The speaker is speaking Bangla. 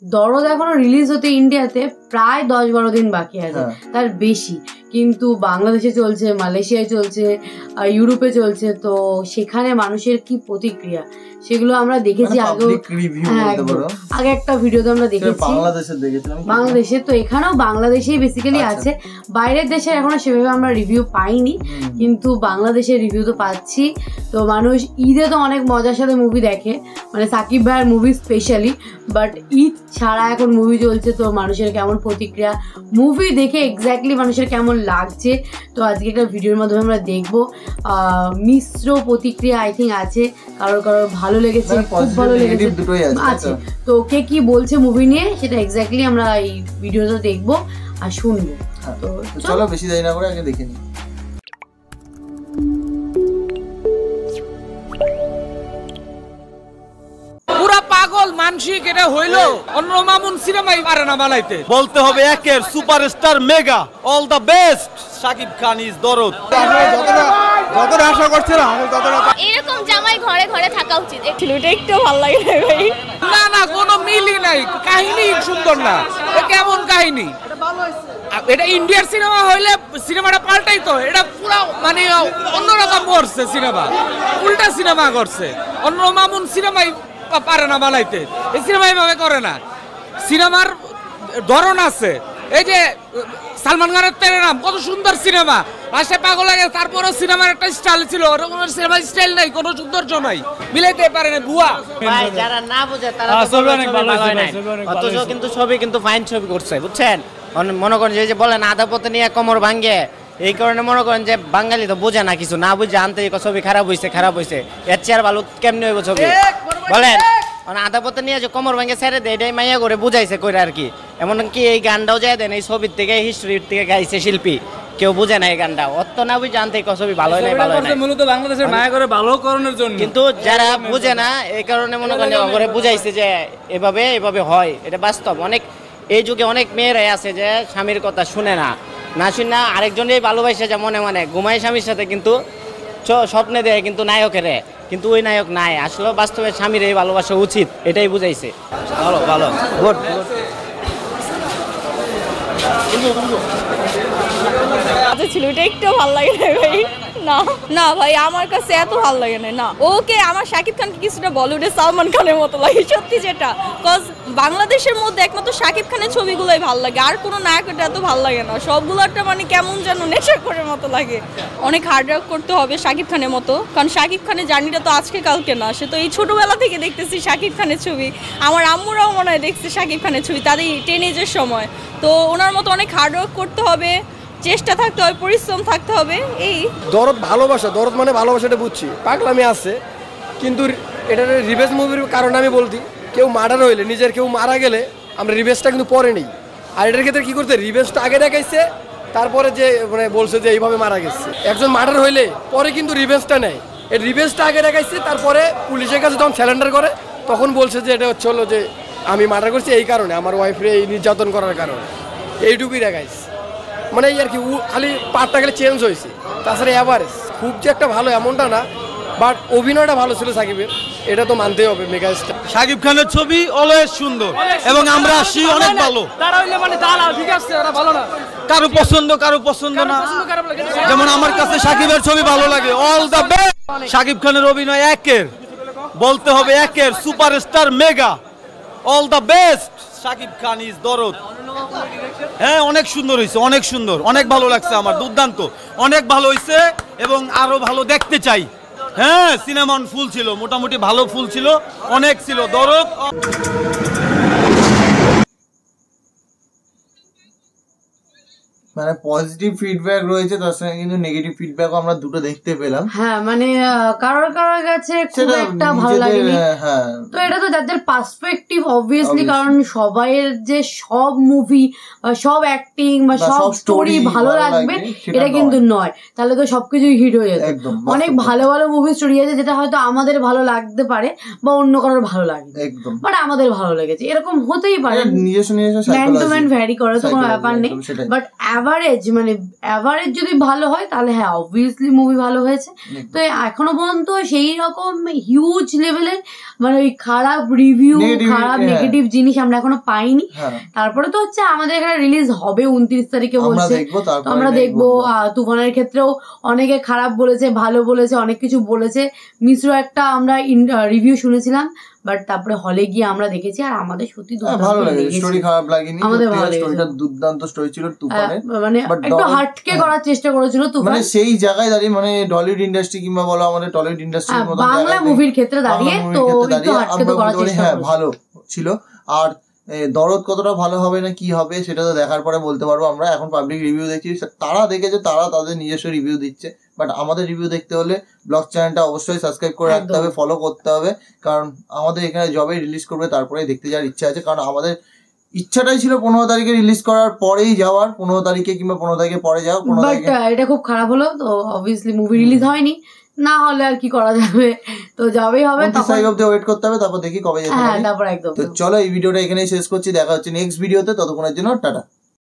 দরদ এখনো রিলিজ হতে ইন্ডিয়াতে প্রায় 10-12 দিন বাকি আছে, তার বেশি। কিন্তু বাংলাদেশে চলছে, মালয়েশিয়ায় চলছে, ইউরোপে চলছে। তো সেখানে মানুষের কি প্রতিক্রিয়া সেগুলো আমরা দেখেছি আগে একটা ভিডিওতে আমরা দেখেছি বাংলাদেশে। তো এখানেও বাংলাদেশেই বেসিক্যালি আছে, বাইরের দেশের এখনো সেভাবে আমরা রিভিউ পাইনি, কিন্তু বাংলাদেশের রিভিউ তো পাচ্ছি। তো মানুষ ঈদে তো অনেক মজার সাথে মুভি দেখে, মানে সাকিব ভাইয়ের মুভি স্পেশালি। বাট ঈদ ছাড়া এখন মুভি চলছে, তো মানুষের কেমন প্রতিক্রিয়া, মুভি দেখে এক্স্যাক্টলি মানুষের কেমন লাগছে, তো আজকে একটা ভিডিওর মাধ্যমে আমরা দেখবো। মিশ্র প্রতিক্রিয়া আই থিঙ্ক আছে, কারোর ভালো লেগেছে, খুব ভালো লেগেছে আছে। তো কে কি বলছে মুভি নিয়ে সেটা এক্স্যাক্টলি আমরা এই ভিডিওতে দেখবো আর শুনবো। তো চলো বেশি দেরি না করে আগে দেখে নিই। পাগল মানসিক এটা হইলো অন্য মামুন সিনেমাই পারে না বানাইতে। বলতে হবে একের superstar mega, all the best Shakib Khan is দরদ। যতটা আশা করছিলাম এরকম জামাই ঘরে ঘরে থাকা উচিত। এটা একটু ভালো লাগে না ভাই। না না কোনো মিলই নাই, কাহিনী সুন্দর না, কেমন কাহিনী। এটা ইন্ডিয়ার সিনেমা হইলে সিনেমাটা পাল্টাইতো, এটা পুরো মানে অন্যরকম করছে সিনেমা, উল্টা সিনেমা করছে। অন্য মামুন সিনেমাই পারে না বানাইতে, এই সিনেমা এইভাবে করে না। সিনেমার ধরন আছে, এই যে সালমান খানের তেরে নাম কত সুন্দর সিনেমা, লাস্টে পাগল লাগে। তারপরও সিনেমার একটা স্টাইল ছিল, ওরকম সিনেমার স্টাইল নাই, কোনো সৌন্দর্য নাই, মিলাইতে পারে না বুয়া। ভাই যারা না বুঝে তারা অথচ কিন্তু ছবি কিন্তু ফাইন ছবি করছে, বুঝছেন। মনে করেন যে বলেন আধা পথে নিয়ে কোমর ভাঙ্গে, এই কারণে মনে করেন যে বাঙালি তো বোঝে না কিছু, না বুঝে আনতে ছবি খারাপ হয়েছে। এর চেয়ে ভালো কেমনি হইব ছবি বলেন। আধা পথে নিয়ে যে কোমর ভাঙ্গে ছেড়ে দেয়, এটাই মাইয়া করে বুঝাইছে কইরা আর কি। এমনকি এই গানটাও যায় দেন এই ছবির থেকে, হিস্ট্রির থেকে গাইছে শিল্পী, কেউ বুঝে না এই গানটা। অত না বুঝে আনতে ছবি ভালো হয় না, মূলত বাংলাদেশের মায়া করে ভালো করানোর জন্য। কিন্তু যারা বুঝে না এই কারণে মনে করেন করে বুঝাইছে যে এভাবে হয়, এটা বাস্তব। অনেক এই যুগে অনেক মেয়েরাই আছে যে স্বামীর কথা শুনে না শুনে আরেকজনেই ভালোবাসে, যে মনে মনে ঘুমায় স্বামীর সাথে, কিন্তু স্বপ্নে দেয় কিন্তু নায়কের, কিন্তু ওই নায়ক নাই। আসলে বাস্তবে স্বামীর এই ভালোবাসা উচিত, এটাই বুঝাইছে। ভালো গুড। ছিল এটা একটু ভালো লাগে না ভাই। না ভাই আমার কাছে এত ভালো লাগে না। ওকে আমার শাকিব খানকে কিছুটা বলিউডের সালমান খানের মতো লাগে সত্যি, যেটা কজ বাংলাদেশের মধ্যে একমাত্র শাকিব খানের ছবিগুলোই ভালো লাগে, আর কোনো নায়কটা এত ভালো লাগে না। সবগুলো একটা মানে কেমন যেন নেশা করে মতো লাগে। অনেক হার্ড ওয়ার্ক করতে হবে শাকিব খানের মতো, কারণ শাকিব খানের জার্নিটা তো আজকে কালকে না, সে তো এই ছোটবেলা থেকে দেখতেছি শাকিব খানের ছবি। আমার আম্মুরাও মনে হয় দেখছে শাকিব খানের ছবি তাদের টিনেজের সময়। তো ওনার মতো অনেক হার্ড ওয়ার্ক করতে হবে, চেষ্টা থাকতে হবে, পরিশ্রম থাকতে হবে। এই দরদ ভালোবাসা, দরদ মানে ভালোবাসাটা বুঝছি, পাগলামি আছে। কিন্তু এটা রিভেঞ্জ মুভির কারণে আমি বলছি, কেউ মার্ডার হইলে, নিজের কেউ মারা গেলে আমরা রিভেঞ্জটা কিন্তু পরে নেই। আর এটার ক্ষেত্রে কী করতে, রিভেঞ্জটা আগে দেখাইছে, তারপরে যে মানে বলছে যে এইভাবে মারা গেছে। একজন মার্ডার হইলে পরে কিন্তু রিভেঞ্জটা নেয়, এই রিভেঞ্জটা আগে দেখাইছে, তারপরে পুলিশের কাছে যখন স্যালেন্ডার করে তখন বলছে যে এটা হলো যে আমি মার্ডার করছি এই কারণে, আমার ওয়াইফরে এই নির্যাতন করার কারণে, এইটুকুই দেখাইছে। মানে আর কি খালি পার্টটা গেলে চেঞ্জ হয়েছে, তাছাড়া এভারেজ খুব যে একটা ভালো এমনটা না, বাট অভিনয়টা ভালো ছিল সাকিবের, এটা তো মানতেই হবে। মেগাস্টার শাকিব খানের ছবি অলওয়েজ সুন্দর, এবং আমরা আসি অনেক ভালো। কারো পছন্দ না, যেমন আমার কাছে শাকিবের ছবি ভালো লাগে, অল দ্য বেস্ট। শাকিব খানের অভিনয় একের, বলতে হবে একের superstar mega, all the best Shakib Khan is দরদ। হ্যাঁ অনেক সুন্দর হয়েছে, অনেক সুন্দর, অনেক ভালো লাগছে আমার, দুর্দান্ত, অনেক ভালো হয়েছে এবং আরো ভালো দেখতে চাই। হ্যাঁ সিনেমা ফুল ছিল, মোটামুটি ভালো ফুল ছিল, অনেক ছিল দরদ। মানে পজিটিভ ফিডব্যাক রয়েছে, তার সঙ্গে কিন্তু নেগেটিভ ফিডব্যাকও আমরা দুটো দেখতে পেলাম। হ্যাঁ মানে কারোর কাছে খুব একটা ভালো লাগেনি। তো এটা তো যাদের পার্সপেক্টিভ অবভিয়াসলি, কারণ সবাইয়ের যে সব মুভি বা সব অ্যাক্টিং বা সব স্টোরি ভালো লাগবে এটা কিন্তু নয়, তাহলে তো সবকিছুই হিট হয়ে যেত। অনেক ভালো ভালো মুভি স্টোরি আছে যেটা হয়তো আমাদের ভালো লাগতে পারে বা অন্য কারোর ভালো লাগে, বাট আমাদের ভালো লেগেছে, এরকম হতেই পারে, ম্যান টু ম্যান ভ্যারি করে, তো কোনো ব্যাপার নেই। বাট অ্যাভারেজ মানে অ্যাভারেজ যদি ভালো হয় তাহলে হ্যাঁ অবভিয়াসলি মুভি ভালো হয়েছে। তো এখনো পর্যন্ত সেই রকম হিউজ লেভেলের মানে ওই খারাপ রিভিউ খারাপ নেগেটিভ জিনিস আমরা এখনো পাইনি। তারপরে তো হচ্ছে আমাদের এখানে রিলিজ হবে 29 তারিখে বলছে, আমরা দেখবো। তুফানের ক্ষেত্রেও অনেকে খারাপ বলেছে, ভালো বলেছে, অনেক কিছু বলেছে। মিশ্র একটা আমরা রিভিউ শুনেছিলাম, বাট তারপরে হলে গিয়ে আমরা দেখেছি আর আমাদের সত্যি ভালো লেগেছে, স্টোরি খারাপ লাগেনি, আমাদের ভালো লেগেছে। স্টোরিটা দুর্দান্ত স্টোরি ছিল তুফানে, মানে একটু হার্টকে করার চেষ্টা করেছিল তুফান, মানে সেই জায়গায় দাঁড়িয়ে মানে টলিউড ইন্ডাস্ট্রি কিংবা বলো আমাদের টলিউড ইন্ডাস্ট্রির মতো বাংলা মুভির ক্ষেত্রে দাঁড়িয়ে তো একটু হার্টকে তো করার চেষ্টা হ্যাঁ ভালো ছিল। আর দরদ কতটা ভালো হবে না কি হবে সেটা তো দেখার পরে বলতে পারবো। আমরা এখন পাবলিক রিভিউ দেখছি, তারা দেখেছে, তারা তাদের নিজস্ব রিভিউ দিচ্ছে, বাট আমাদের রিভিউ দেখতে হলে ব্লগ চ্যানেলটা অবশ্যই সাবস্ক্রাইব করে রাখতে হবে, ফলো করতে হবে, কারণ আমাদের এখানে যবে রিলিজ করবে তারপরে দেখতে যাওয়ার ইচ্ছা আছে। কারণ আমাদের ইচ্ছাটাই ছিল 15 তারিখে রিলিজ করার পরেই যাওয়ার, 15 তারিখে কিংবা 15 তারিখে পরে যাওয়া। বাট এটা খুব খারাপ হলো, তো অবভিয়াসলি মুভি রিলিজ হয়নি, না হলে আর কি করা যাবে, তো যাবেই হবে, তখন ওয়েট করতে হবে, তারপর দেখি কবে যেতে পারি। তারপর একদম। তো চলো এই ভিডিওটা এখানেই শেষ করছি, দেখা হচ্ছে নেক্সট ভিডিওতে, ততক্ষণের জন্য টাটা।